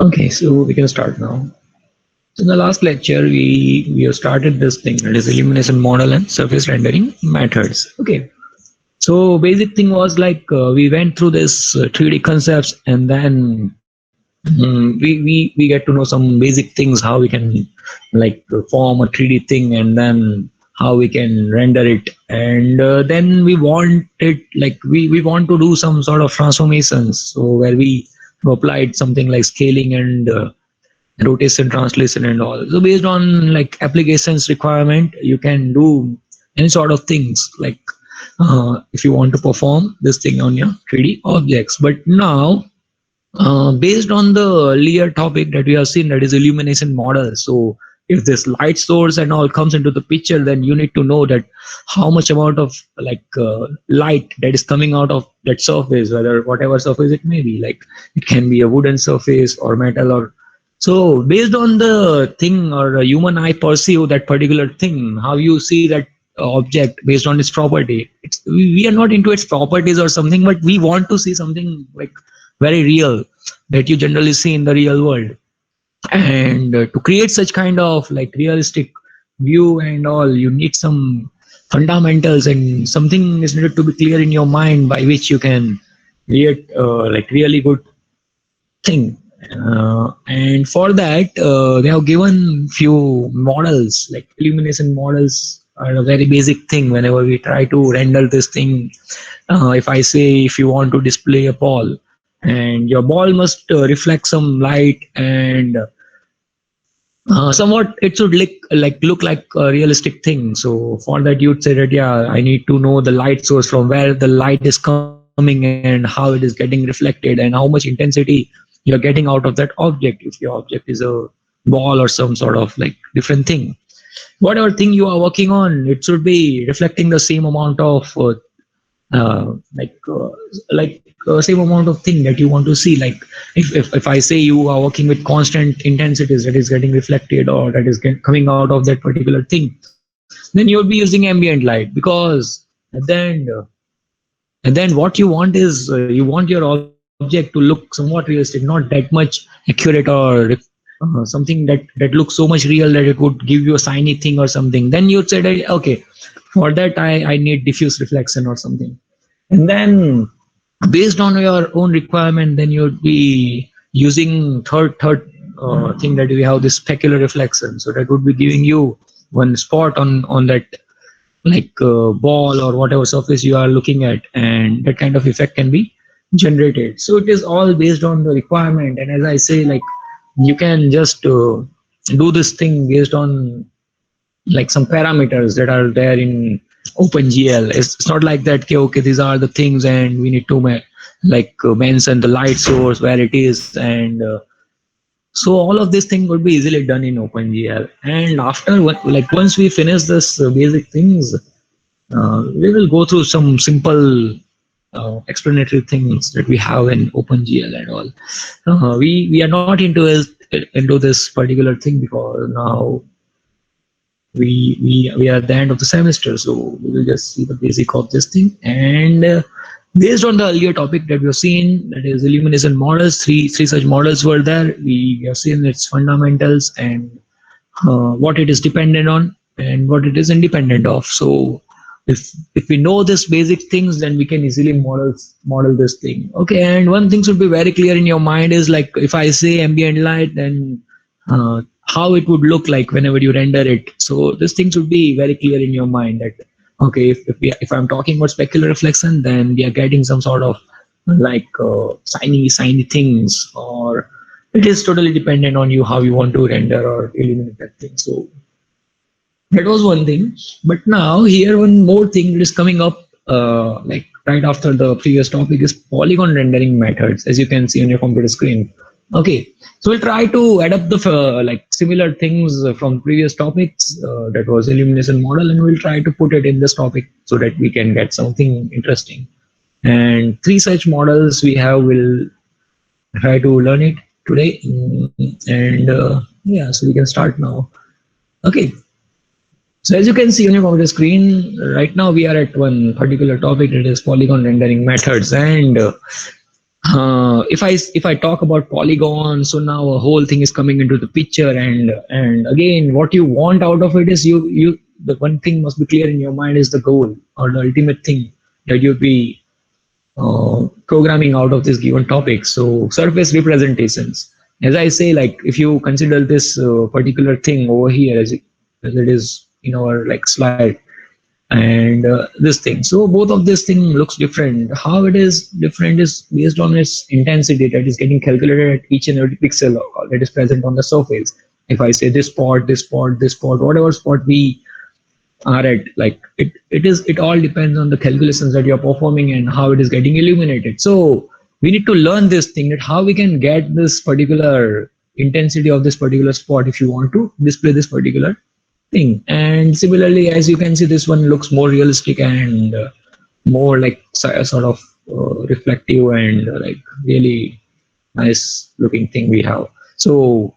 Okay, so we can start now. So in the last lecture, we have started this thing that is illumination model and surface rendering methods. Okay, so basic thing was like we went through this 3D concepts, and then we get to know some basic things how we can like form a 3D thing, and then how we can render it, and then we want it like we want to do some sort of transformations. So where we applied something like scaling and rotation, translation, and all. So based on like applications requirement, you can do any sort of things like if you want to perform this thing on your 3D objects. But now based on the earlier topic that we have seen, that is illumination model. So if this light source and all comes into the picture, then you need to know that how much amount of like light that is coming out of that surface, whether whatever surface it may be, like it can be a wooden surface or metal, or so based on the thing or a human eye perceive that particular thing, how you see that object based on its property. We are not into its properties or something, but we want to see something like very real that you generally see in the real world. And to create such kind of like realistic view and all, you need some fundamentals, and something is needed to be clear in your mind by which you can create like really good thing. And for that, they have given few models, like illumination models are a very basic thing whenever we try to render this thing. If I say if you want to display a ball, and your ball must reflect some light, and somewhat it should look like a realistic thing. So for that you'd say that yeah, I need to know the light source, from where the light is coming and how it is getting reflected, and how much intensity you're getting out of that object. If your object is a ball or some sort of like different thing, whatever thing you are working on, it should be reflecting the same amount of same amount of thing that you want to see. Like if I say you are working with constant intensities that is getting reflected, or that is coming out of that particular thing, then you'll be using ambient light, because at the end and then what you want is you want your object to look somewhat realistic, not that much accurate, or something that looks so much real that it would give you a shiny thing or something. Then you'd say that okay, for that I need diffuse reflection or something. And then based on your own requirement, then you'd be using third thing, that we have this specular reflection. So that would be giving you one spot on that like ball or whatever surface you are looking at, and that kind of effect can be generated. So it is all based on the requirement, and as I say, like you can just do this thing based on like some parameters that are there in OpenGL. It's not like that, okay, okay, these are the things and we need to mention the light source where it is, and so all of this thing would be easily done in OpenGL. And after like once we finish this basic things, we will go through some simple explanatory things that we have in OpenGL and all. We are not into this particular thing, because now we are at the end of the semester, so we will just see the basic of this thing. And based on the earlier topic that we have seen, that is illumination models, three such models were there. We have seen its fundamentals, and what it is dependent on and what it is independent of. So if we know this basic things, then we can easily model this thing. Okay, and one thing should be very clear in your mind is like if I say ambient light, then how it would look like whenever you render it. So this thing should be very clear in your mind that okay, if I'm talking about specular reflection, then we are getting some sort of like shiny things, or it is totally dependent on you how you want to render or illuminate that thing. So that was one thing. But now here one more thing that is coming up like right after the previous topic is polygon rendering methods, as you can see on your computer screen. Okay, so we'll try to adapt the like similar things from previous topics, that was illumination model, and we'll try to put it in this topic so that we can get something interesting. And three such models we have, will try to learn it today. And yeah, so we can start now. Okay, so as you can see on your computer screen, right now we are at one particular topic, that is polygon rendering methods. And If I talk about polygons, so now a whole thing is coming into the picture, and again, what you want out of it is you the one thing must be clear in your mind is the goal or the ultimate thing that you'll be programming out of this given topic. So surface representations, as I say, like if you consider this particular thing over here as it is in our like slide, and this thing, so both of this thing looks different. How it is different is based on its intensity that is getting calculated at each and every pixel that is present on the surface. If I say this spot, this spot, this spot, whatever spot we are at, like it all depends on the calculations that you're performing and how it is getting illuminated. So we need to learn this thing, that how we can get this particular intensity of this particular spot if you want to display this particular thing. And similarly, as you can see, this one looks more realistic and more like sort of reflective and like really nice looking thing we have. So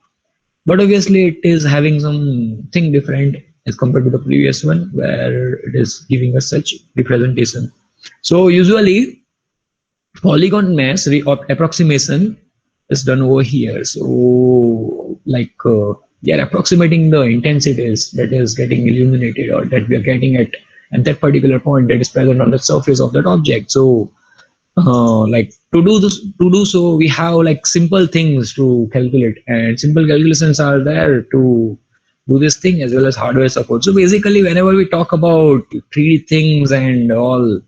but obviously it is having something different as compared to the previous one, where it is giving us such representation. So usually polygon mass approximation is done over here. So like they are approximating the intensities that is getting illuminated or that we are getting at that particular point that is present on the surface of that object. So like to do so, we have like simple things to calculate, and simple calculations are there to do this thing, as well as hardware support. So basically, whenever we talk about 3D things and all,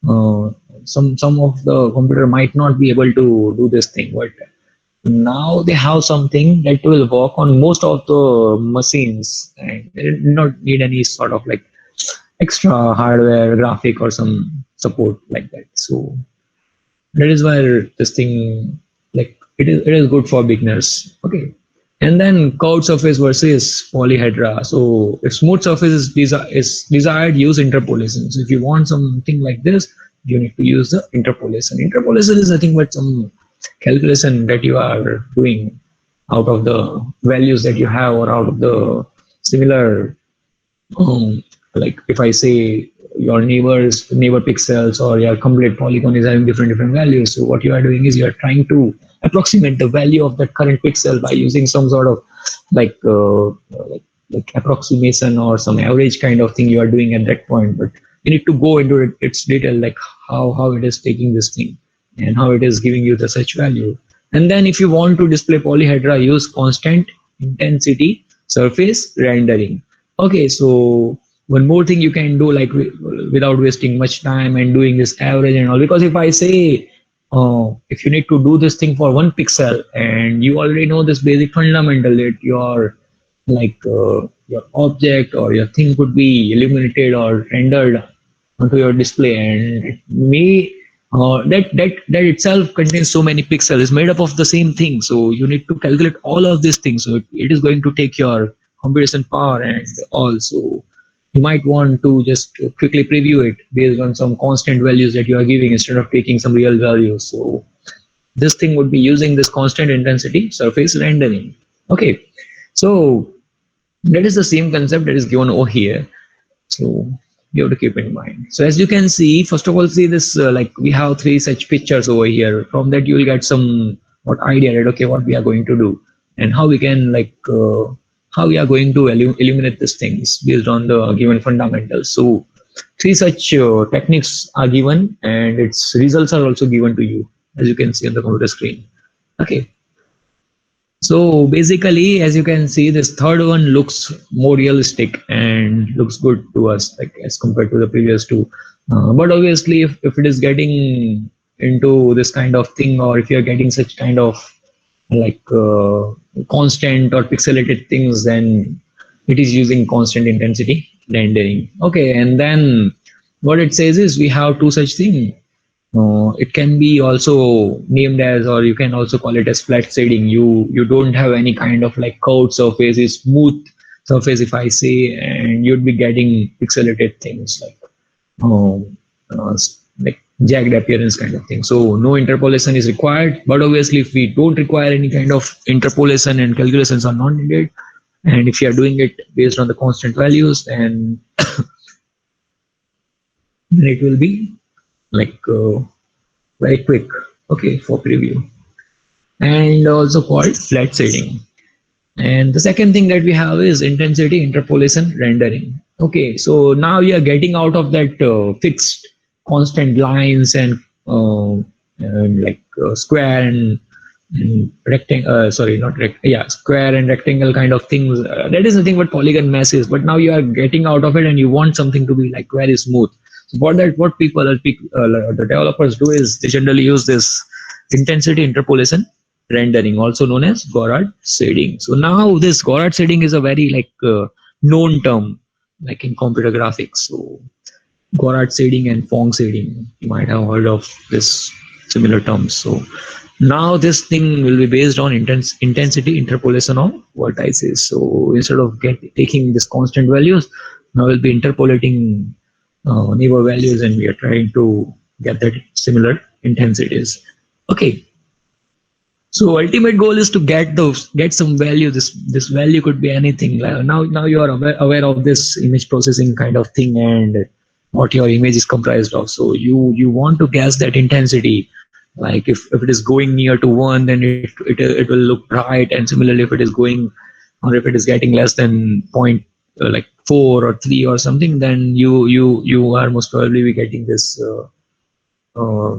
uh, some of the computer might not be able to do this thing, but now they have something that will work on most of the machines, and they do not need any sort of like extra hardware graphic or some support like that. So that is where this thing, like it is good for beginners. Okay. And then curved surface versus polyhedra. So if smooth surface is desired, use interpolation. So if you want something like this, you need to use the interpolation. Interpolation is nothing but some calculation that you are doing out of the values that you have, or out of the similar like if I say your neighbor pixels or your complete polygon is having different values. So what you are doing is you are trying to approximate the value of that current pixel by using some sort of like like approximation or some average kind of thing you are doing at that point. But you need to go into its detail, like how it is taking this thing and how it is giving you the such value. And then if you want to display polyhedra, use constant intensity surface rendering. Okay, so one more thing you can do, like without wasting much time and doing this average and all, because if I say if you need to do this thing for 1 pixel and you already know this basic fundamental that your like your object or your thing could be illuminated or rendered onto your display, and it may that itself contains so many pixels, is made up of the same thing, so you need to calculate all of these things. So it is going to take your computation power, and also you might want to just quickly preview it based on some constant values that you are giving instead of taking some real values. So this thing would be using this constant intensity surface rendering. Okay, so that is the same concept that is given over here. So you have to keep in mind. So as you can see, first of all, see this like we have 3 such pictures over here. From that you will get some what idea that okay, what we are going to do and how we can like how we are going to illuminate these things based on the given fundamentals. So 3 such techniques are given, and its results are also given to you, as you can see on the computer screen. Okay. So basically, as you can see, this third one looks more realistic and looks good to us, like as compared to the previous two. But obviously, if it is getting into this kind of thing, or if you're getting such kind of like constant or pixelated things, then it is using constant intensity rendering. Okay, and then what it says is we have 2 such things. It can be also named as, or you can also call it as flat shading. You don't have any kind of like curved surface, it's smooth surface if I say, and you'd be getting pixelated things like like jagged appearance kind of thing. So no interpolation is required. But obviously, if we don't require any kind of interpolation and calculations are not needed, and if you are doing it based on the constant values, then it will be like very quick. okay, for preview, and also called flat shading. And the second thing that we have is intensity interpolation rendering. Okay, so now you are getting out of that fixed constant lines and like square and rectangle, sorry, not yeah, square and rectangle kind of things. That is nothing but polygon meshes. But now you are getting out of it and you want something to be like very smooth. So for that, what the developers do is they generally use this intensity interpolation rendering, also known as Gouraud shading. So now this Gouraud shading is a very like known term, like in computer graphics. So Gouraud shading and Phong shading, you might have heard of this similar terms. So now this thing will be based on intensity interpolation of vertices. So instead of taking this constant values, now we'll be interpolating neighbor values, and we are trying to get that similar intensities. Okay, so ultimate goal is to get some value. This value could be anything. Like now you are aware of this image processing kind of thing and what your image is comprised of. So you want to guess that intensity. Like if it is going near to 1, then it will look bright, and similarly if it is going, or if it is getting less than point like 4 or 3 or something, then you are most probably be getting this uh,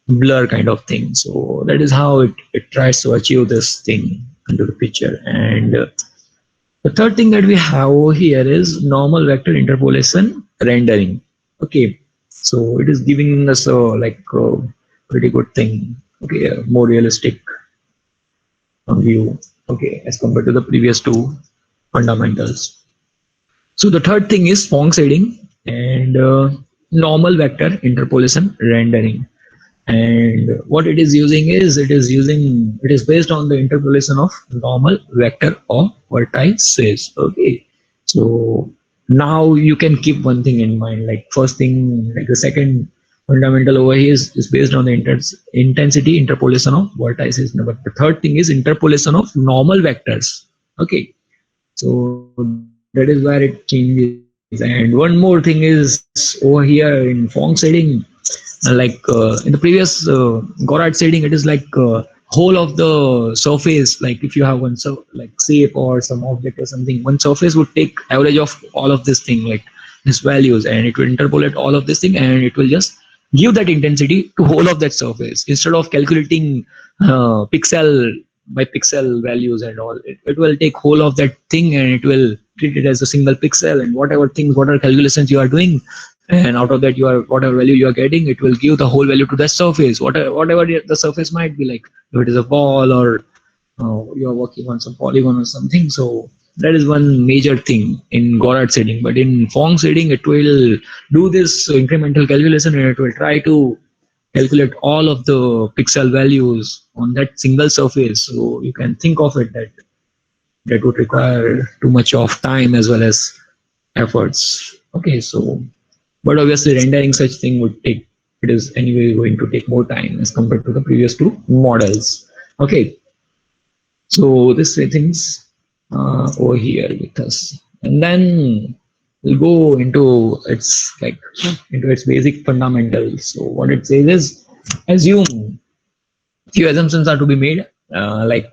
blur kind of thing. So that is how it tries to achieve this thing into the picture. And the third thing that we have over here is normal vector interpolation rendering. Okay, so it is giving us a like a pretty good thing. Okay, a more realistic view. Okay, as compared to the previous two fundamentals. So the third thing is Phong shading and normal vector interpolation rendering. And what it is based on the interpolation of normal vector of vertices. Okay, so now you can keep one thing in mind, like first thing, like the second fundamental over here is based on the intensity interpolation of vertices. But the third thing is interpolation of normal vectors. Okay, so that is where it changes. And one more thing is over here in Phong shading, in the previous Gouraud shading, it is like whole of the surface. Like if you have one like shape or some object or something, one surface would take average of all of this thing, like these values, and it will interpolate all of this thing, and it will just give that intensity to whole of that surface instead of calculating pixel by pixel values and all. It will take whole of that thing and it will treat it as a single pixel, and whatever calculations you are doing, and out of that you are whatever value you are getting, it will give the whole value to that surface, whatever the surface might be, like if it is a ball or you are working on some polygon or something. So that is one major thing in Gouraud shading. But in Phong shading, it will do this incremental calculation, and it will try to calculate all of the pixel values on that single surface. So you can think of it that that would require too much of time as well as efforts. Okay, so but obviously rendering such thing would take, it is anyway going to take more time as compared to the previous two models. Okay, so this things over here with us, and then we'll go into its basic fundamentals. So what it says is, assume few assumptions are to be made, like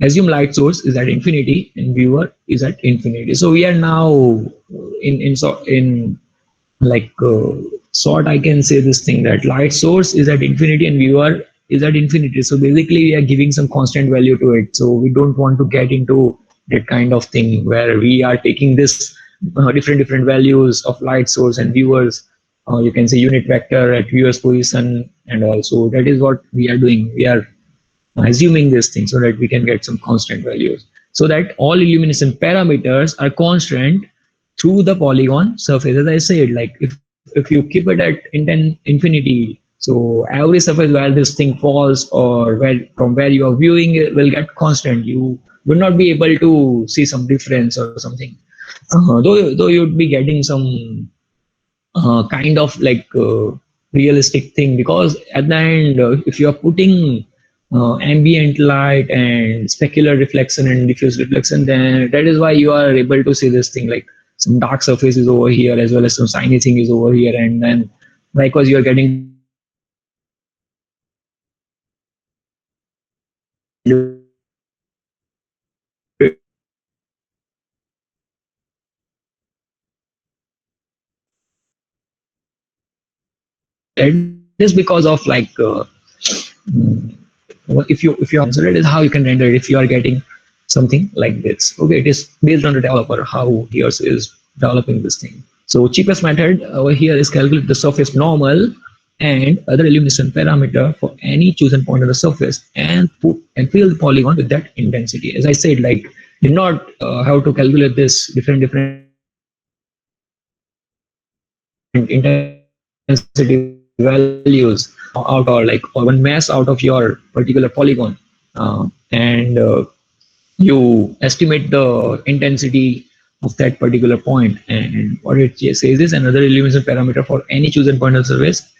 assume light source is at infinity and viewer is at infinity. So we are now in like sort, I can say this thing, that light source is at infinity and viewer is at infinity. So basically we are giving some constant value to it. So we don't want to get into that kind of thing where we are taking this different values of light source and viewers, you can say unit vector at viewer's position, and also that is what we are doing. We are assuming this thing so that we can get some constant values, so that all illumination parameters are constant through the polygon surface. As I said, like if you keep it at infinity, so every surface where this thing falls or where from where you are viewing it will get constant. You will not be able to see some difference or something. Though you'd be getting some kind of like realistic thing, because at the end, if you are putting ambient light and specular reflection and diffuse reflection, then that is why you are able to see this thing, like some dark surfaces over here as well as some shiny thing is over here, and then likewise you are getting That is because of like if you have so that is how you can render it if you are getting something like this. Okay, it is based on the developer how he or she is developing this thing. So cheapest method over here is calculate the surface normal and other illumination parameter for any chosen point on the surface and put and fill the polygon with that intensity. As I said, like you not have to calculate this different intensity values out or like or one mass out of your particular polygon and you estimate the intensity of that particular point, and what it says is another illumination parameter for any chosen point on the surface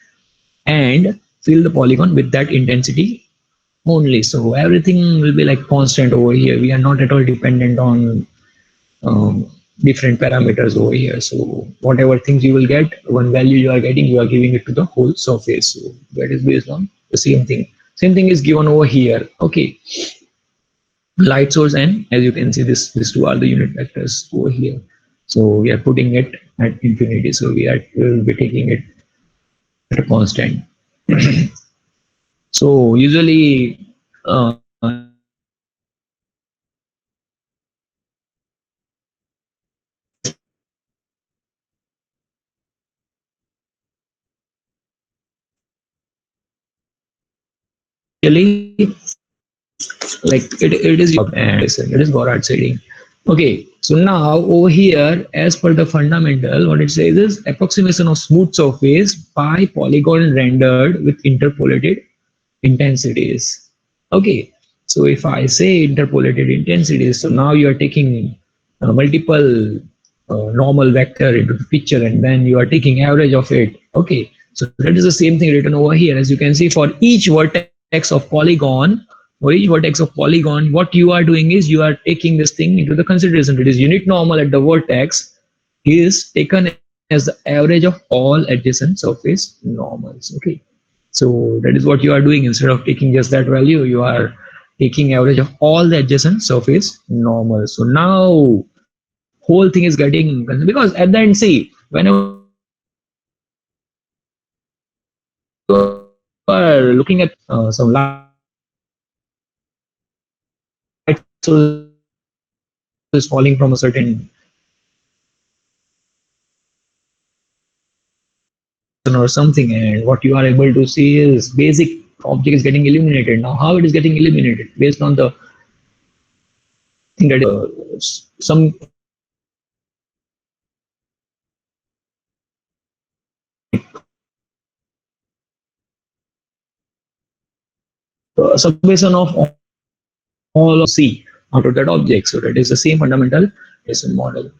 and fill the polygon with that intensity only. So everything will be like constant over here. We are not at all dependent on different parameters over here. So whatever things you will get, one value you are getting, you are giving it to the whole surface. So that is based on the same thing. Same thing is given over here. Okay, light source, and as you can see, these two are the unit vectors over here. So we are putting it at infinity. So will be taking it at a constant. So usually usually like it is and it is Goddard shading. Okay, so now over here, as per the fundamental, what it says is approximation of smooth surface by polygon rendered with interpolated intensities. Okay, so if I say interpolated intensities, so now you are taking multiple normal vector into the picture and then you are taking average of it. Okay, so that is the same thing written over here. As you can see, for each vertex of polygon, what you are doing is you are taking this thing into the consideration. It is unit normal at the vertex is taken as the average of all adjacent surface normals. Okay, so that is what you are doing. Instead of taking just that value, you are taking average of all the adjacent surface normal. So now whole thing is getting, because at the end, see, whenever you are looking at some light source is falling from a certain or something, and what you are able to see is basic object is getting illuminated. Now how it is getting illuminated based on the thing that some summation of all of C out of that object. So that is the same fundamental model.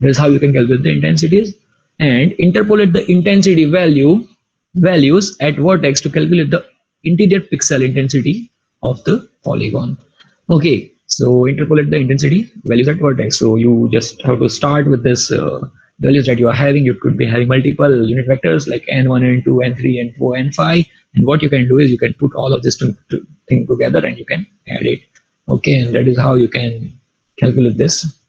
That is how you can calculate the intensities and interpolate the intensity values at vertex to calculate the interior pixel intensity of the polygon. Okay, so interpolate the intensity values at vertex. So you just have to start with this values that you are having. You could be having multiple unit vectors like n1, n2, n3, n4, n5. And what you can do is you can put all of this thing together and you can add it. Okay, and that is how you can calculate this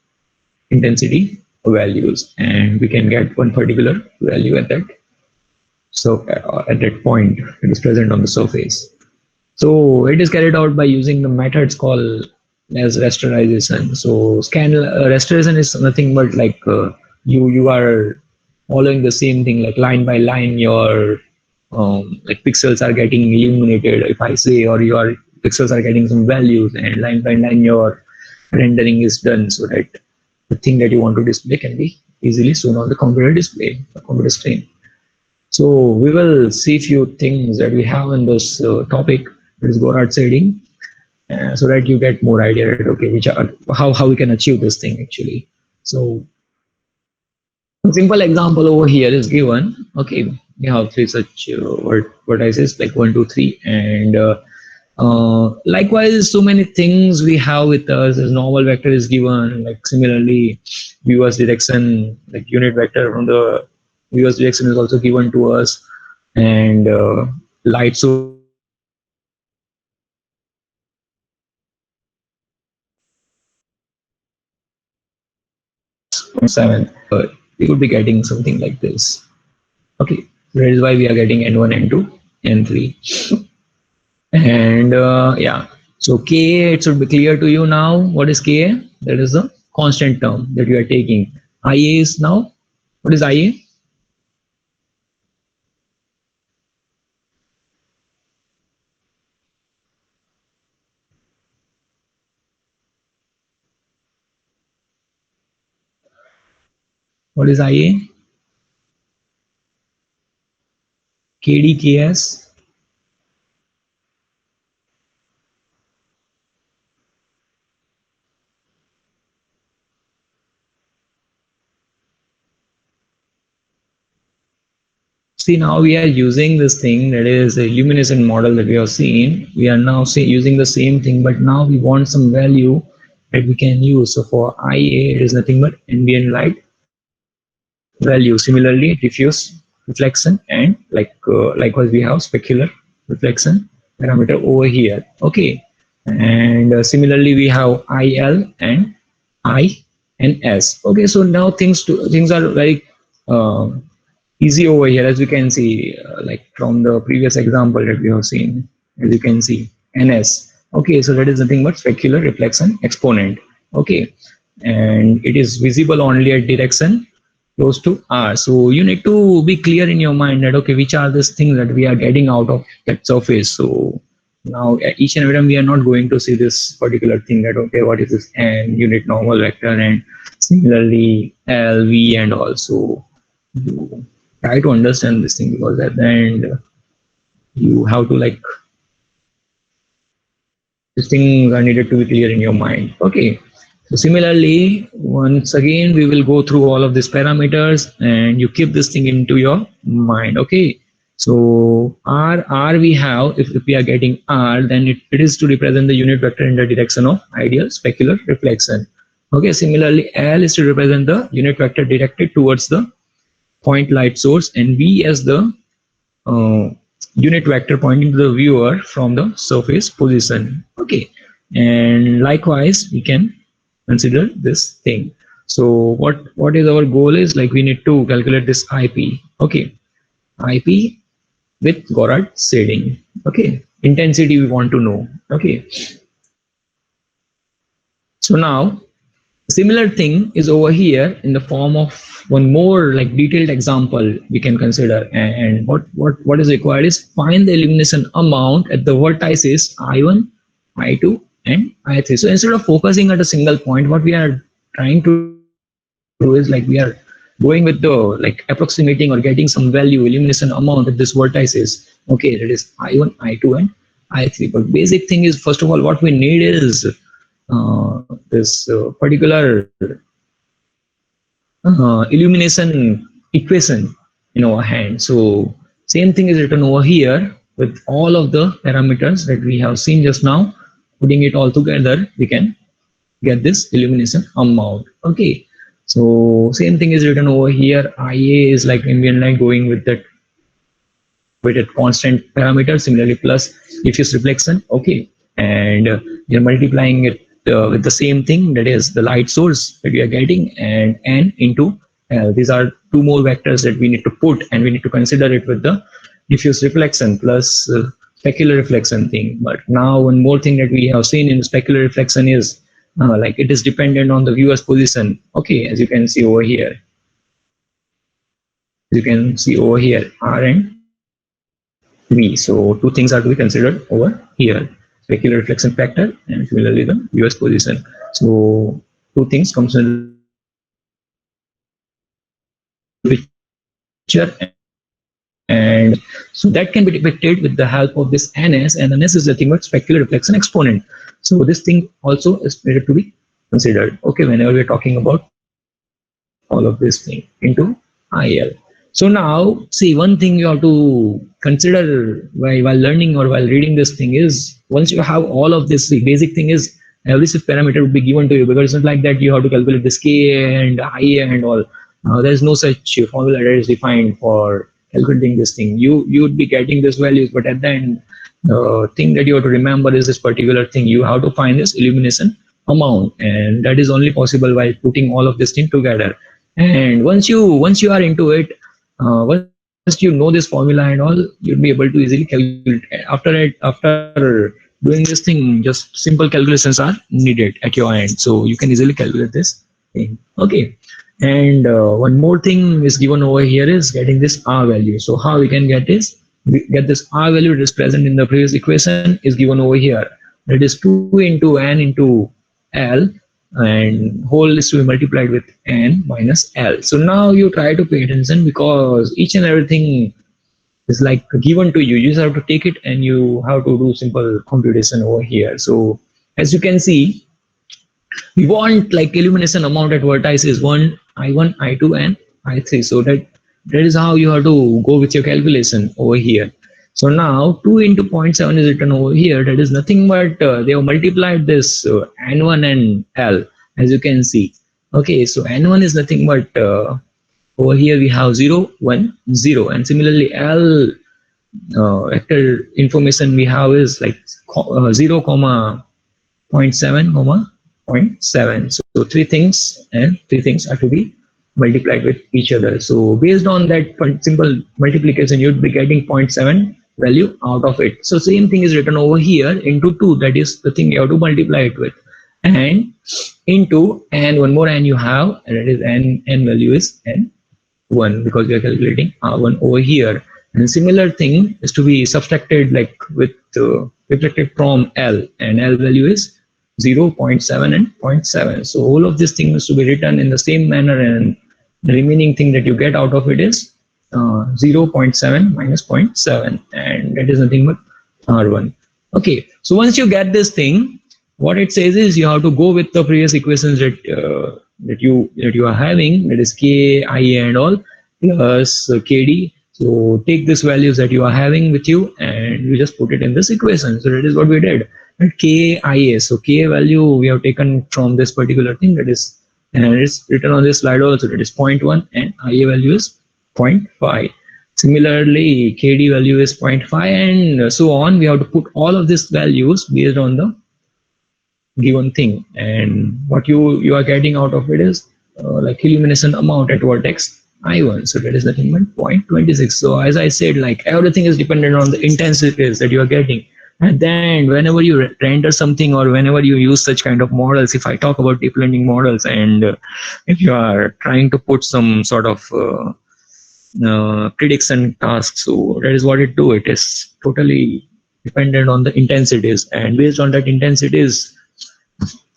intensity values, and we can get one particular value at that, so at that point it is present on the surface. So it is carried out by using the methods called as rasterization. So scan rasterization is nothing but like you are following the same thing, like line by line your like pixels are getting illuminated, if I say, or your pixels are getting some values, and line by line your rendering is done so that the thing that you want to display can be easily shown on the computer display, the computer screen. So we will see few things that we have in this topic, that is Goddard shading, so that you get more idea that okay, which are how we can achieve this thing actually. So a simple example over here is given. Okay, we have three such vertices like 1, 2, 3, and likewise, so many things we have with us as normal vector is given. Like similarly, viewers direction, like unit vector from the viewers direction is also given to us, and light source we could be getting something like this. Okay, that is why we are getting N1, N2, N3. And yeah, so Ka, it should be clear to you now. What is Ka? That is the constant term that you are taking. Ia is now, what is Ia? What is Ia? KDKS. See, now we are using this thing that is a luminescent model that we have seen. We are now using the same thing, but now we want some value that we can use. So for Ia, it is nothing but ambient light value. Similarly, diffuse reflection and likewise we have specular reflection parameter over here. Okay, and similarly we have IL and I and S. Okay, so now things are very uh, easy over here, as we can see, like from the previous example that we have seen, as you can see, NS. Okay, so that is nothing but specular reflection exponent. Okay, and it is visible only at direction close to R. So you need to be clear in your mind that okay, which are these things that we are getting out of that surface. So now each and every time we are not going to see this particular thing that okay, what is this N unit normal vector and similarly LV, and also you try to understand this thing, because at the end you have to like these things are needed to be clear in your mind. Okay, so similarly, once again we will go through all of these parameters and you keep this thing into your mind. Okay, so r we have, if we are getting r, then it is to represent the unit vector in the direction of ideal specular reflection. Okay, similarly L is to represent the unit vector directed towards the point light source, and V as the uh, unit vector pointing to the viewer from the surface position. Okay, and likewise we can consider this thing. So what is our goal is, like we need to calculate this IP. Okay, IP with Gouraud shading. Okay, intensity we want to know. Okay, so now similar thing is over here in the form of one more like detailed example we can consider. And what is required is find the illumination amount at the vertices I1, I2 and I3. So instead of focusing at a single point, what we are trying to do is like we are going with the like approximating or getting some value illumination amount at this vertices. Okay, that is I1, I2 and I3. But basic thing is, first of all, what we need is this particular illumination equation in our hand. So same thing is written over here with all of the parameters that we have seen just now. Putting it all together, we can get this illumination amount. Okay, so same thing is written over here. IA is like ambient light going with that weighted constant parameter, similarly plus diffuse reflection. Okay, and you're multiplying it with the same thing, that is the light source that we are getting, and n into these are two more vectors that we need to put, and we need to consider it with the diffuse reflection plus specular reflection thing. But now one more thing that we have seen in specular reflection is like it is dependent on the viewer's position. Okay, as you can see over here, R and V. So two things are to be considered over here: specular reflection factor and similarly the viewer's position. So two things comes in the picture, and so that can be depicted with the help of this NS, and NS is nothing but specular reflection exponent. So this thing also is needed to be considered. Okay, whenever we're talking about all of this thing into IL. So now, see, one thing you have to consider while learning or while reading this thing is, once you have all of this, the basic thing is every shift parameter will be given to you, because it's not like that you have to calculate this K and IA and all. There's no such formula that is defined for calculating this thing. You would be getting these values, but at the end, the thing that you have to remember is this particular thing. You have to find this illumination amount, and that is only possible by putting all of this thing together. And once you are into it, once you know this formula and all, you'll be able to easily calculate. After doing this thing, just simple calculations are needed at your end, so you can easily calculate this thing. Okay. And one more thing is given over here is getting this r value. So how we can get this? We get this r value that is present in the previous equation is given over here. That is 2 into n into l, and whole is to be multiplied with n minus l. So now you try to pay attention, because each and everything is like given to you. You just have to take it and you have to do simple computation over here. So as you can see, we want like illumination amount at vertices is 1, I1, I2, and I3. So that is how you have to go with your calculation over here. So now 2 into 0.7 is written over here. That is nothing but they have multiplied this N1 and L, as you can see. Okay, so N1 is nothing but over here we have 0, 1, 0. And similarly L vector information we have is like 0, comma 0.7, comma 0.7. So three things, and three things are to be multiplied with each other. So based on that simple multiplication, you'd be getting 0.7 value out of it. So same thing is written over here into 2. That is the thing you have to multiply it with, and into n, one more n you have, and that is n value is n1, because we are calculating r1 over here. And similar thing is to be subtracted like with subtracted from l, and l value is 0, 0.7, and 0.7. So all of these things to be written in the same manner, and the remaining thing that you get out of it is 0.7 minus 0.7, and that is nothing but r1. Okay, so once you get this thing, what it says is you have to go with the previous equations that you are having, that is k, I, and all, plus kd. So take these values that you are having with you, and you just put it in this equation. So that is what we did. And KIA, so K value we have taken from this particular thing, that is, and it's written on this slide also, that is 0.1, and IA value is 0.5. Similarly, KD value is 0.5, and so on. We have to put all of these values based on the given thing, and what you are getting out of it is like illumination amount at vertex I1. So that is nothing but 0.26. So as I said, like everything is dependent on the intensities that you are getting. And then whenever you render something, or whenever you use such kind of models, if I talk about deep learning models, and if you are trying to put some sort of prediction tasks, so that is what it do. It is totally dependent on the intensities, and based on that intensities,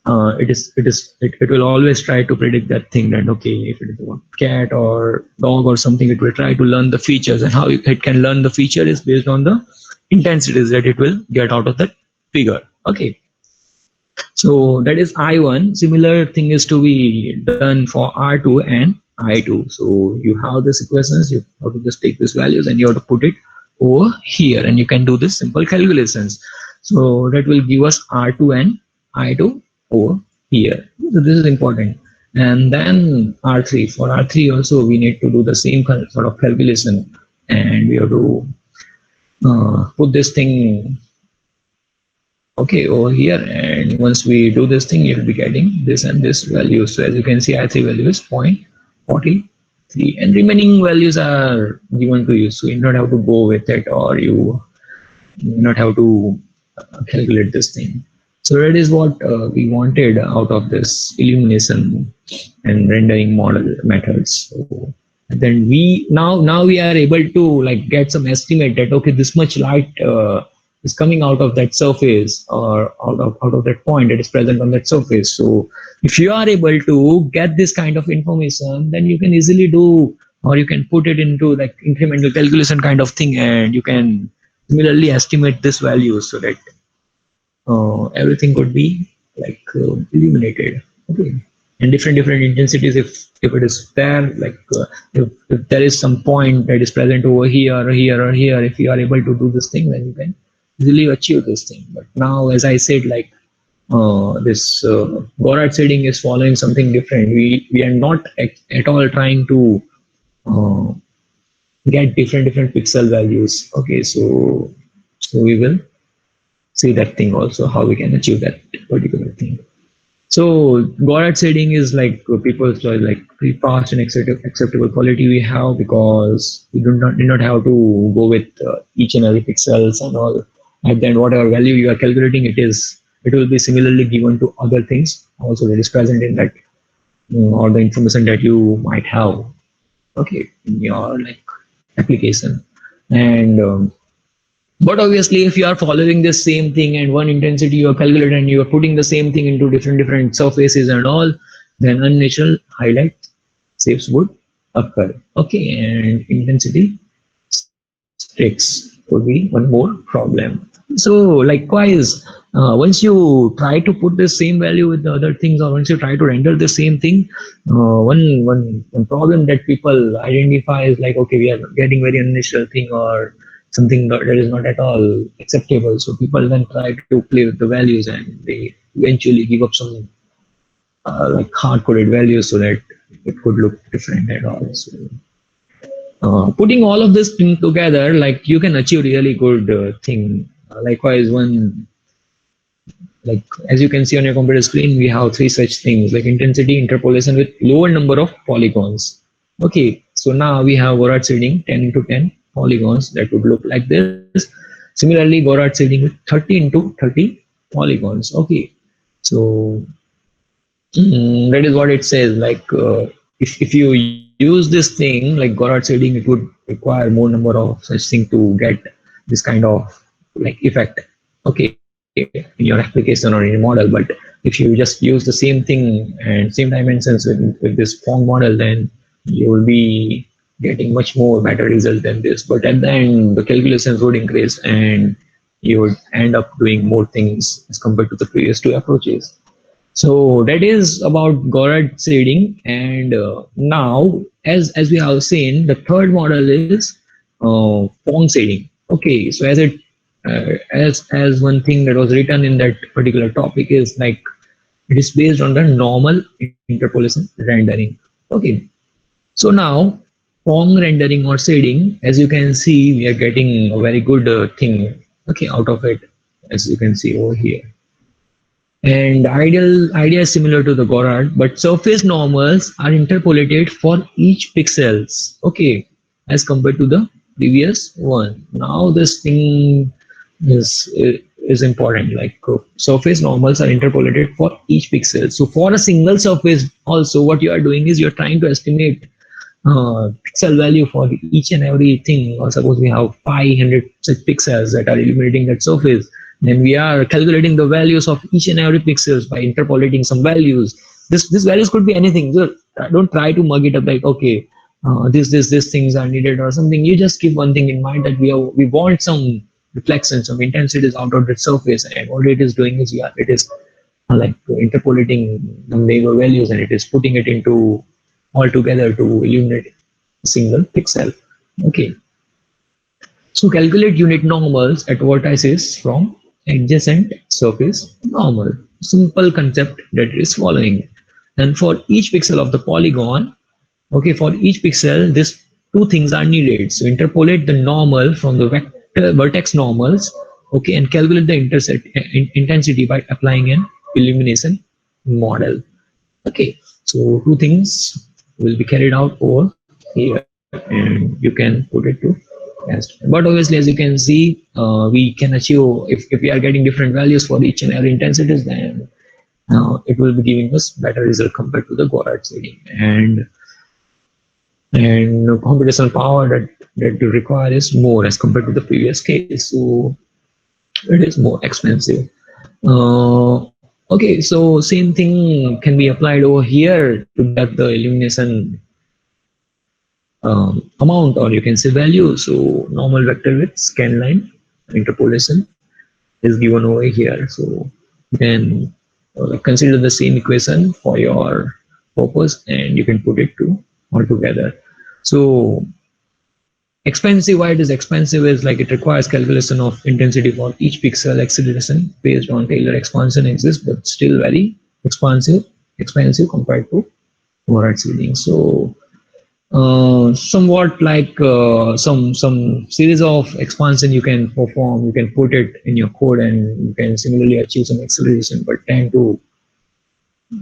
it will always try to predict that thing, that okay, if it is a cat or dog or something, it will try to learn the features, and how it can learn the feature is based on the intensities that it will get out of that figure. Okay, so that is I1. Similar thing is to be done for R2 and I2. So you have this equations, you have to just take these values and you have to put it over here, and you can do this simple calculations. So that will give us R2 and I2 over here. So this is important. And then R3, for R3 also we need to do the same sort of calculation, and we have to put this thing okay over here, and once we do this thing, you'll be getting this and this value. So as you can see, I3 value is 0.43, and remaining values are given to you, so you don't have to go with it, or you not have to calculate this thing. So that is what we wanted out of this illumination and rendering model methods. So, and then we now we are able to like get some estimate that okay, this much light is coming out of that surface, or out of that point that is present on that surface. So if you are able to get this kind of information, then you can easily do, or you can put it into like incremental calculation kind of thing, and you can similarly estimate this value, so that everything could be like illuminated. Okay, and different intensities, if it is there, like if there is some point that is present over here or here or here, if you are able to do this thing, then you can easily achieve this thing. But now, as I said, like this Gorat shading is following something different. We are not at all trying to get different pixel values. Okay, so we will see that thing also, how we can achieve that particular thing. So Gorat shading is like people's choice, like pretty fast and acceptable quality we have, because we do not have to go with each and every pixels and all. And then whatever value you are calculating, it will be similarly given to other things also that is present in that, or the information that you might have, okay, in your like application. And but obviously, if you are following the same thing and one intensity you are calculating and you are putting the same thing into different surfaces and all, then unnatural highlight shapes would occur. Okay, and intensity sticks would be one more problem. So likewise, once you try to put the same value with the other things, or once you try to render the same thing, one problem that people identify is like, okay, we are getting very unnatural thing, or something that is not at all acceptable. So people then try to play with the values, and they eventually give up some like hard-coded values so that it could look different at all. So putting all of this thing together, like you can achieve really good thing. Likewise, one, like as you can see on your computer screen, we have three such things like intensity, interpolation with lower number of polygons. Okay, so now we have Gorat shading 10 into 10 polygons that would look like this. Similarly, Gorat shading with 30 into 30 polygons. Okay, so that is what it says. Like if you use this thing like Gorat shading, it would require more number of such thing to get this kind of like effect. Okay, in your application or in your model. But if you just use the same thing and same dimensions with this Phong model, then you will be getting much more better result than this. But at the end, the calculations would increase, and you would end up doing more things as compared to the previous two approaches. So that is about Gorat shading. And now, as we have seen, the third model is Phong shading. Okay, so as one thing that was written in that particular topic is like, it is based on the normal interpolation rendering. Okay, so now Phong rendering or shading, as you can see, we are getting a very good thing, okay, out of it, as you can see over here. And ideal idea is similar to the Gorat, but surface normals are interpolated for each pixels. Okay, as compared to the previous one. Now this thing is important. Like surface normals are interpolated for each pixel. So for a single surface, also what you are doing is you're trying to estimate pixel value for each and every thing. Or suppose we have 500 such pixels that are illuminating that surface, then we are calculating the values of each and every pixels by interpolating some values. This values could be anything. So don't try to mug it up like, okay, this things are needed or something. You just keep one thing in mind, that we want some reflection, some intensities out of the surface, and what it is doing is, yeah, it is like interpolating the neighbor values, and it is putting it into all together to illuminate a single pixel. Okay, so calculate unit normals at vertices from adjacent surface normal. Simple concept that is following. And for each pixel of the polygon, okay, for each pixel, these two things are needed. So interpolate the normal from the vector vertex normals, okay, and calculate the intensity by applying an illumination model. Okay, so two things will be carried out over here, and you can put it to test. But obviously, as you can see, we can achieve, if we are getting different values for each and every intensities, then it will be giving us better result compared to the Gorat shading. And computational power that you require is more as compared to the previous case, so it is more expensive. Okay, so same thing can be applied over here to get the illumination amount, or you can say value. So normal vector with scanline interpolation is given over here. So you can consider the same equation for your purpose, and you can put it to all together. So expensive, why it is expensive is like it requires calculation of intensity for each pixel. Acceleration based on Taylor expansion exists, but still very expensive compared to Gorat shading. So somewhat like some series of expansion you can perform, you can put it in your code, and you can similarly achieve some acceleration, but tend to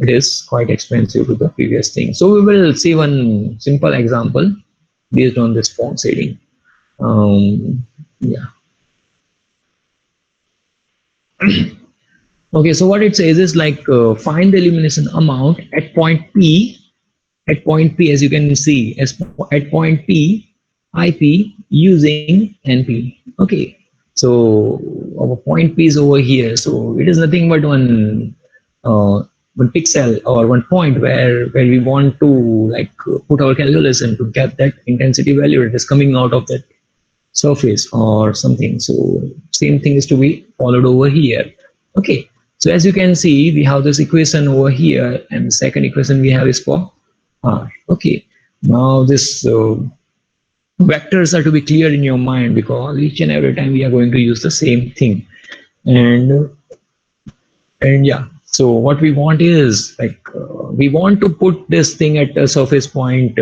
it is quite expensive to the previous thing. So we will see one simple example based on this Ponce shading. Yeah. Okay, so what it says is like find the illumination amount at point P. At point P, as you can see, at point P, IP using NP. Okay, so our point P is over here. So it is nothing but one pixel or one point where we want to like put our calculation to get that intensity value that is coming out of that surface or something. So same thing is to be followed over here. Okay, so as you can see, we have this equation over here, and the second equation we have is for R. Okay, now this vectors are to be clear in your mind because each and every time we are going to use the same thing. And yeah, so what we want is like we want to put this thing at a surface point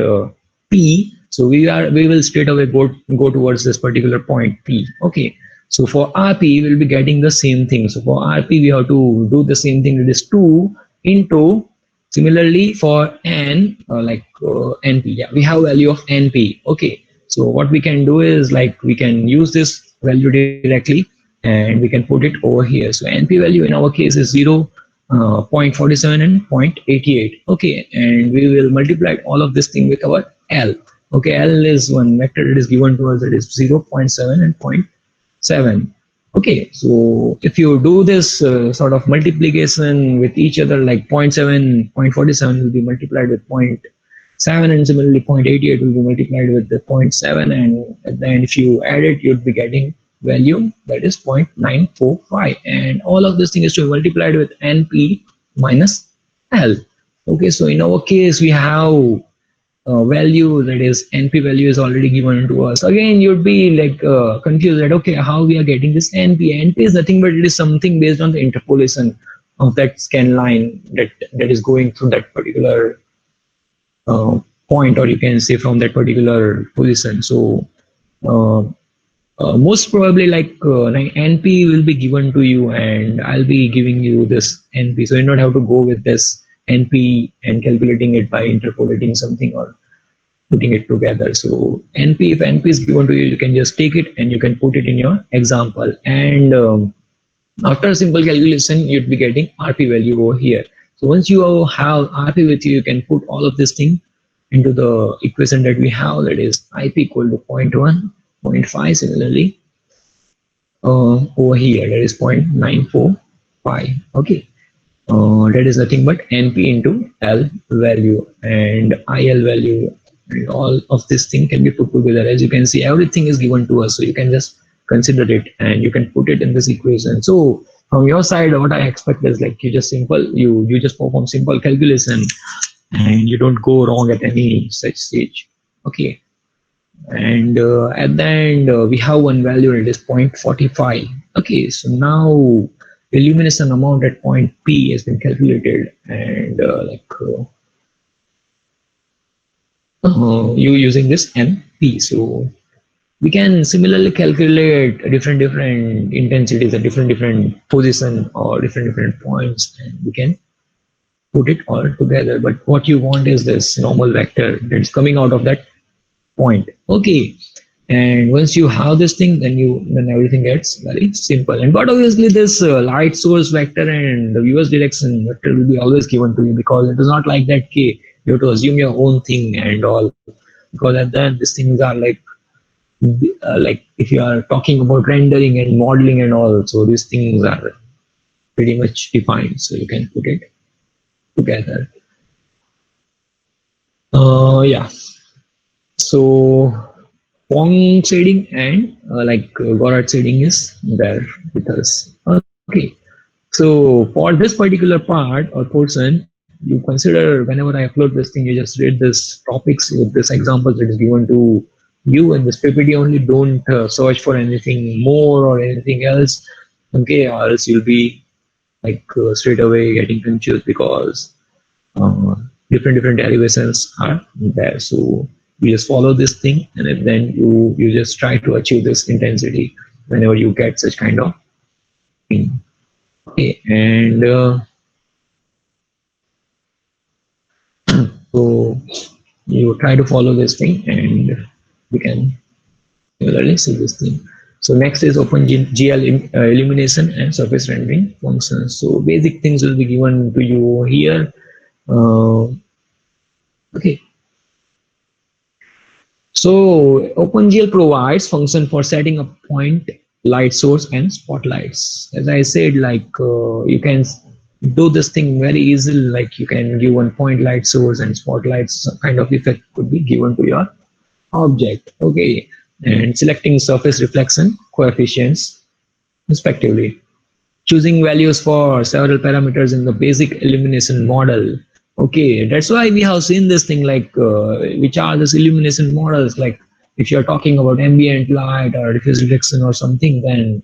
P. So we will straight away go towards this particular point P. Okay, so for RP we'll be getting the same thing. So for RP we have to do the same thing, it is 2 into, similarly for N NP. Yeah, we have value of NP. Okay, so what we can do is like we can use this value directly and we can put it over here. So NP value in our case is 0, 0.47 and 0.88. Okay, and we will multiply all of this thing with our L. Okay, L is one vector that is given to us, that is 0.7 and 0.7. Okay, so if you do this sort of multiplication with each other, like 0.7, 0.47 will be multiplied with 0.7, and similarly 0.88 will be multiplied with the 0.7, and at the end if you add it, you'd be getting value that is 0.945, and all of this thing is to be multiplied with NP minus L. Okay, so in our case we have value, that is NP value is already given to us. Again you'd be like confused that okay, how we are getting this NP is nothing but it is something based on the interpolation of that scan line that is going through that particular point, or you can say from that particular position. So most probably like NP will be given to you and I'll be giving you this NP, so you don't have to go with this NP and calculating it by interpolating something or putting it together. So NP, if NP is given to you, you can just take it and you can put it in your example, and after a simple calculation you'd be getting RP value over here. So once you have RP with you, you can put all of this thing into the equation that we have, that is IP equal to 0.1, 0.5, similarly over here that is 0.945. Okay, that is nothing but NP into L value and IL value, and all of this thing can be put together. As you can see, everything is given to us, so you can just consider it and you can put it in this equation. So from your side, what I expect is like you just perform simple calculation and you don't go wrong at any such stage. Okay, and at the end we have one value, it is 0.45. Okay, so now illumination amount at point P has been calculated, and you using this NP. So we can similarly calculate different intensities at different position or different points, and we can put it all together. But what you want is this normal vector that's coming out of that point. Okay, and once you have this thing, then everything gets very simple. And but obviously this light source vector and the viewers direction vector will be always given to you, because it is not like that you have to assume your own thing and all, because at the end these things are like if you are talking about rendering and modeling and all, so these things are pretty much defined, so you can put it together. Yeah, so Ponce shading and Gouraud shading is there with us. Okay, so for this particular part or portion, you consider whenever I upload this thing, you just read this topics with this example that is given to you in this PPT only. Don't search for anything more or anything else. Okay, or else you'll be straight away getting confused, because uh, different derivations are there. So you just follow this thing, and then you just try to achieve this intensity whenever you get such kind of thing. Okay, and So you try to follow this thing and we can similarly see this thing. So next is OpenGL illumination and surface rendering functions. So basic things will be given to you here. Okay. So OpenGL provides function for setting up point, light source, and spotlights. As I said, like you can do this thing very easily. Like you can give one point light source and spotlights. Some kind of effect could be given to your object. Okay, and selecting surface reflection coefficients respectively. Choosing values for several parameters in the basic illumination model. Okay, that's why we have seen this thing like which are these illumination models. Like if you're talking about ambient light or diffuse reflection or something, then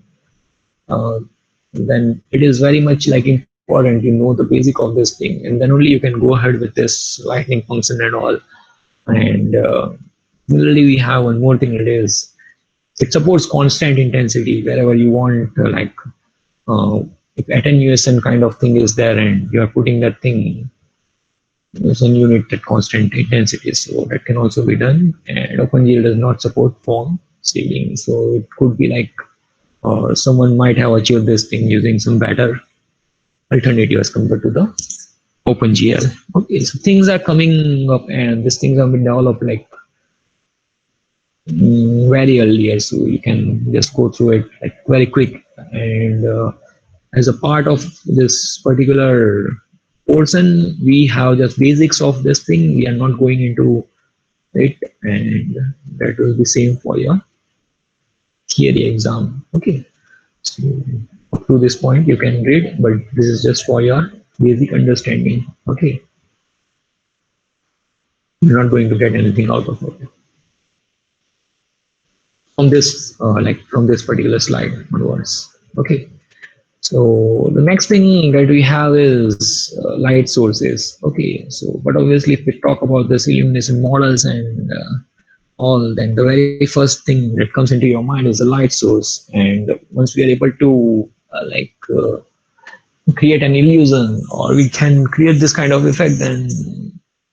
it is very much like important you know the basic of this thing, and then only you can go ahead with this lightning function and all. And similarly, we have one more thing. It supports constant intensity wherever you want, uh, if attenuation kind of thing is there and you are putting that thing, then you need that constant intensity. So that can also be done. And OpenGL does not support form scaling. So it could be like someone might have achieved this thing using some better alternatives compared to the OpenGL. Okay, so things are coming up and these things have been developed like very earlier, so you can just go through it like very quick. And as a part of this particular portion, we have just basics of this thing. We are not going into it, and that will be same for your theory exam. Okay, so up to this point you can read, but this is just for your basic understanding. Okay, you're not going to get anything out of it from this from this particular slide onwards. Okay, so the next thing that we have is light sources. Okay, so but obviously if we talk about this illumination models and all, then the very first thing that comes into your mind is the light source. And once we are able to create an illusion, or we can create this kind of effect, then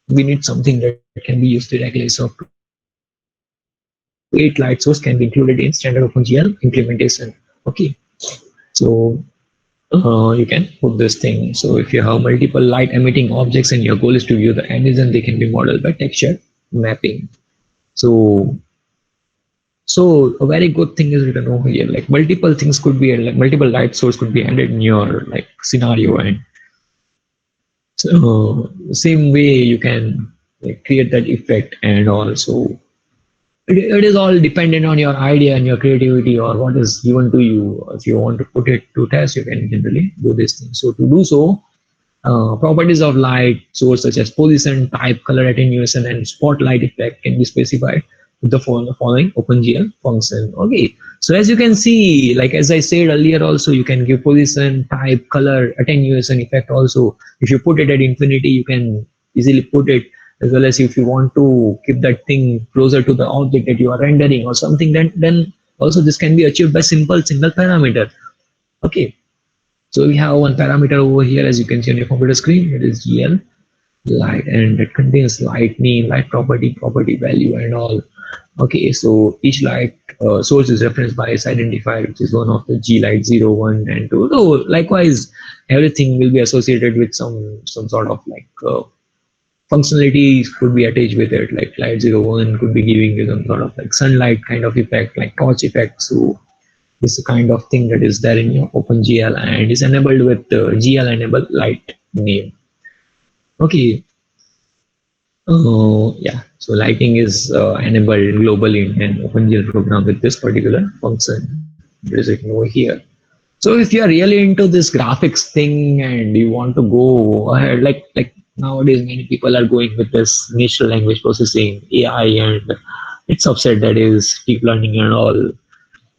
we need something that can be used directly. So eight light source can be included in standard OpenGL implementation. Okay, so you can put this thing. So if you have multiple light emitting objects and your goal is to view the emission, they can be modeled by texture mapping. So a very good thing is written over here. Like multiple things could be, like multiple light source could be added in your like scenario, and so same way you can like, create that effect. And also it is all dependent on your idea and your creativity or what is given to you. If you want to put it to test, you can generally do this thing. So to do so, properties of light source such as position, type, color, attenuation, and spotlight effect can be specified with the following OpenGL function. Okay, so as you can see, like as I said earlier, also you can give position, type, color, attenuation effect. Also, if you put it at infinity, you can easily put it, as well as if you want to keep that thing closer to the object that you are rendering or something, then also this can be achieved by simple single parameter. Okay, so we have one parameter over here, as you can see on your computer screen. It is GL light, and it contains light name, light property, property value, and all. Okay, so each light source is referenced by its identifier, which is one of the G light 0, 1, and 2. So likewise, everything will be associated with some sort of like functionality could be attached with it. Like light 0, 1 could be giving you some sort of like sunlight kind of effect, like torch effect. So this is the kind of thing that is there in your OpenGL and is enabled with GL enable light name. Okay. Yeah, so lighting is enabled globally in an OpenGL program with this particular function. There is it over here. So if you are really into this graphics thing and you want to go ahead, like nowadays many people are going with this natural language processing, AI, and its subset that is deep learning and all.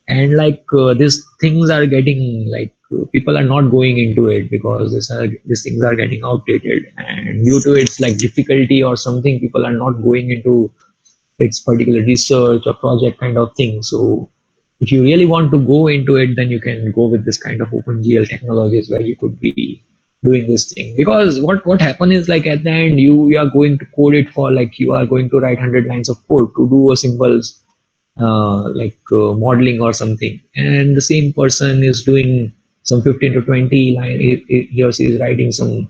And like these things are getting like people are not going into it because these things are getting outdated, and due to its like difficulty or something, people are not going into its particular research or project kind of thing. So if you really want to go into it, then you can go with this kind of OpenGL technologies where you could be doing this thing. Because what happen is like at the end you are going to code it for like you are going to write 100 lines of code to do a simple modeling or something, and the same person is doing some 15 to 20 line, he or she is writing some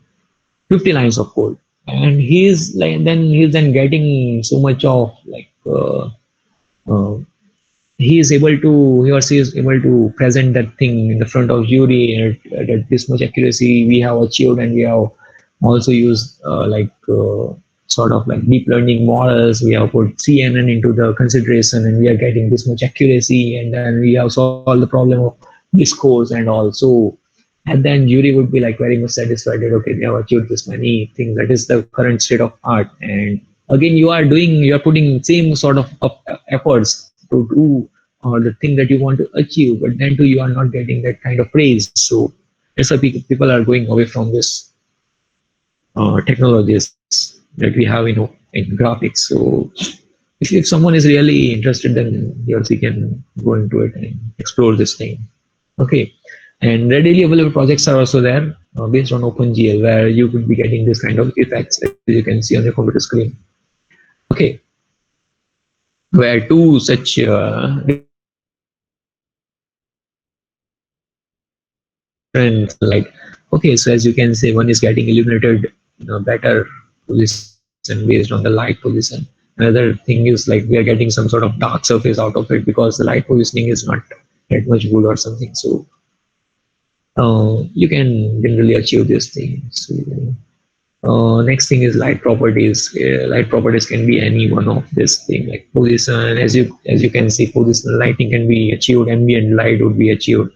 50 lines of code, and he's then getting so much of uh, he or she is able to present that thing in the front of jury at this much accuracy we have achieved, and we have also used sort of like deep learning models. We have put CNN into the consideration, and we are getting this much accuracy, and then we have solved the problem of discourse and all. So at the end jury would be like very much satisfied that okay, they have achieved this many things. That is the current state of art. And again you are putting same sort of efforts to do the thing that you want to achieve, but then too you are not getting that kind of praise. So that's why people are going away from this technologies that we have in graphics. So if someone is really interested, then he or she can go into it and explore this thing. Okay. And readily available projects are also there based on OpenGL, where you could be getting this kind of effects as you can see on your computer screen. Okay. Where two such different light. Okay, so as you can see, one is getting illuminated better position based on the light position. Another thing is like we are getting some sort of dark surface out of it because the light positioning is not that much good or something. So you can generally achieve this thing. So next thing is light properties. Light properties can be any one of this thing, like position. As you can see, positional lighting can be achieved. Ambient light would be achieved,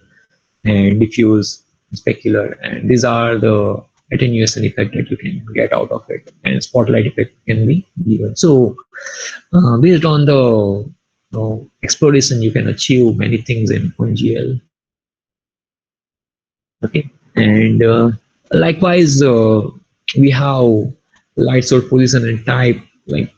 and diffuse, specular, and these are the attenuation effect that you can get out of it, and spotlight effect can be given. So based on the exploration, you can achieve many things in OpenGL. Okay, and likewise we have light source position and type. Like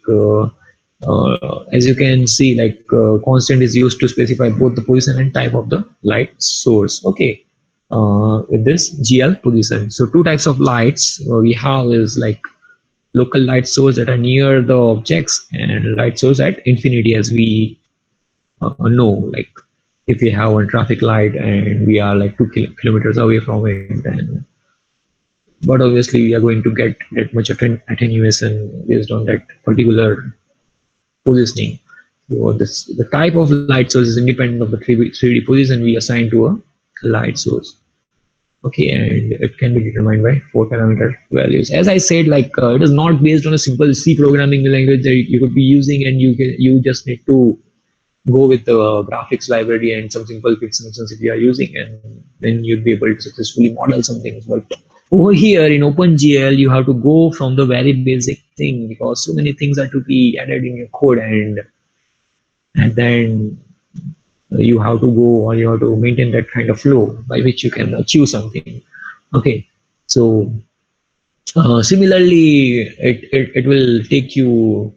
as you can see, like constant is used to specify both the position and type of the light source. Okay, with this GL position. So two types of lights we have is like local light source that are near the objects, and light source at infinity, as we know. Like if we have one traffic light and we are like 2 kilometers away from it, then but obviously we are going to get that much attenuation based on that particular positioning. So the type of light source is independent of the 3D position we assign to a light source. Okay, and it can be determined by 4 parameter values. As I said, like it is not based on a simple C programming language that you could be using, and you just need to go with the graphics library and some simple fixed functions if you are using, and then you'd be able to successfully model some things. But over here in OpenGL, you have to go from the very basic thing because so many things are to be added in your code, and then you have to go or you have to maintain that kind of flow by which you can achieve something. Okay, so similarly, it will take you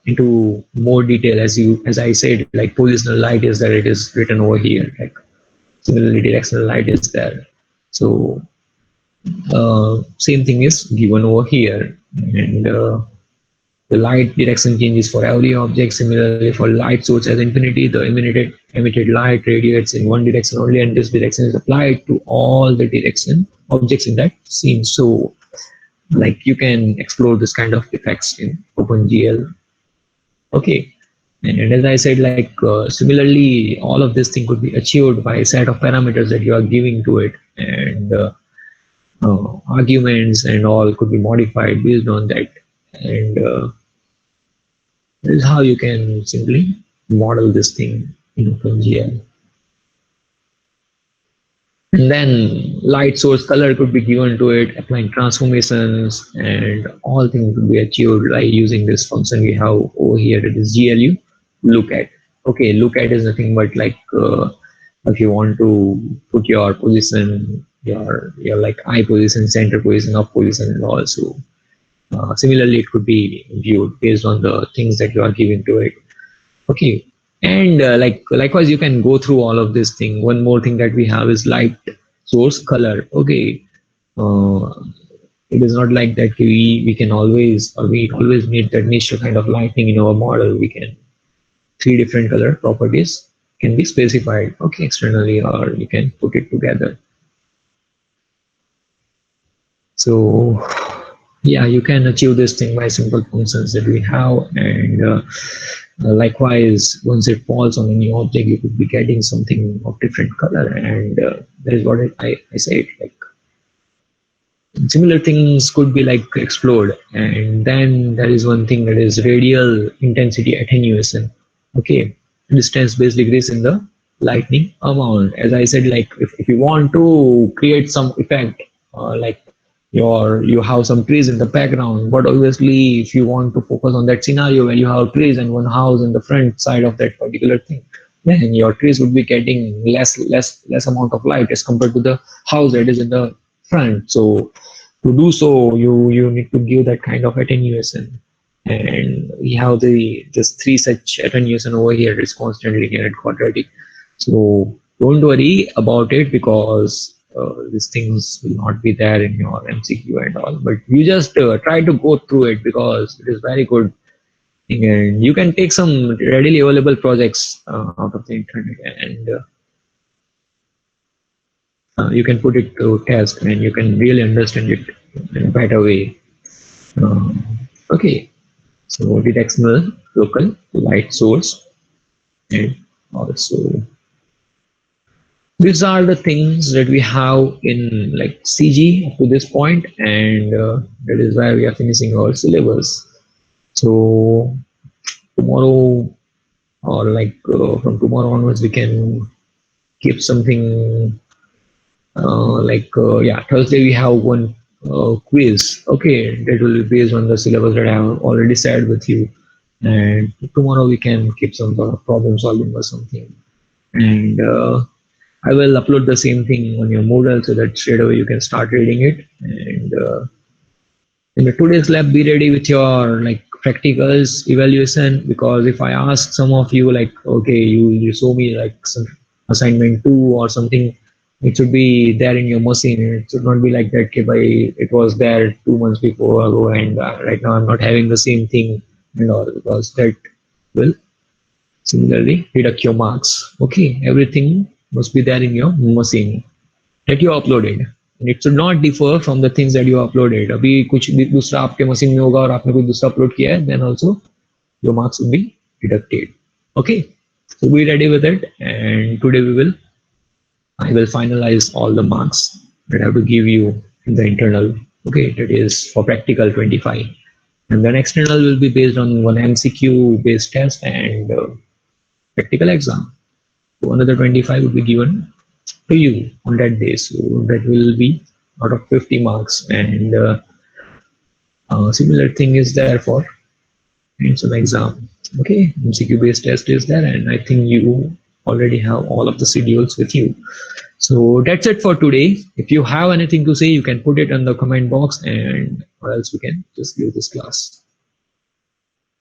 into more detail as I said, like positional light is there, it is written over here. Like similarly, directional light is there. So same thing is given over here, and the light direction changes for every object. Similarly, for light source as infinity, the emitted light radiates in one direction only, and this direction is applied to all the direction objects in that scene. So like you can explore this kind of effects in OpenGL. Okay, and as I said, like similarly, all of this thing could be achieved by a set of parameters that you are giving to it, and arguments and all could be modified based on that. And this is how you can simply model this thing in OpenGL. And then light source color could be given to it, applying transformations, and all things could be achieved by using this function we have over here, that is GLU look at. Okay, look at is nothing but like if you want to put your position, your like eye position, center position, up position, and also similarly it could be viewed based on the things that you are giving to it. Okay, and likewise you can go through all of this thing. One more thing that we have is light source color. Okay, Uh, it is not like that we can always or we always need that niche kind of lighting in our model. We can three different color properties can be specified, okay, externally, or you can put it together. So yeah, you can achieve this thing by simple functions that we have. And likewise, once it falls on a new object, you could be getting something of different color. And that is what I said, like similar things could be like explored. And then there is one thing that is radial intensity attenuation. Okay, distance based degrees in the lightning amount. As I said, like if you want to create some effect, like you have some trees in the background, but obviously if you want to focus on that scenario where you have trees and one house in the front side of that particular thing, then your trees would be getting less amount of light as compared to the house that is in the front. So to do so, you need to give that kind of attenuation. And we have this three such attenuation over here. It's constant, linear, and quadratic. So don't worry about it, because these things will not be there in your MCQ and all. But you just try to go through it, because it is very good thing. And you can take some readily available projects out of the internet, and you can put it to test, and you can really understand it in a better way. Okay, so directional local light source, and also these are the things that we have in like CG up to this point, and that is why we are finishing our syllabus. So tomorrow, or like from tomorrow onwards, we can keep something yeah, Thursday we have one quiz. Okay, that will be based on the syllabus that I have already shared with you. And tomorrow we can keep some sort of problem solving or something. And I will upload the same thing on your Moodle, so that straight away you can start reading it. And in the today's lab, be ready with your like practicals evaluation, because if I ask some of you like, okay, you show me like some assignment 2 or something, it should be there in your machine. It should not be like that, okay, by it was there 2 months before ago, and right now I'm not having the same thing and all, because that will similarly deduct your marks. Okay, everything must be there in your machine that you uploaded, and it should not differ from the things that you uploaded. अभी कुछ भी दूसरा आपके machine में होगा और आपने कुछ दूसरा upload किया है, then also your marks will be deducted. Okay, so be ready with it. And today I will finalize all the marks that I have to give you in the internal. Okay, that is for practical 25, and then external will be based on one MCQ based test and practical exam. So another 25 will be given to you on that day. So that will be out of 50 marks. And similar thing is there for some exam. Okay, MCQ based test is there, and I think you already have all of the schedules with you. So that's it for today. If you have anything to say, you can put it in the comment box, and or else we can just leave this class.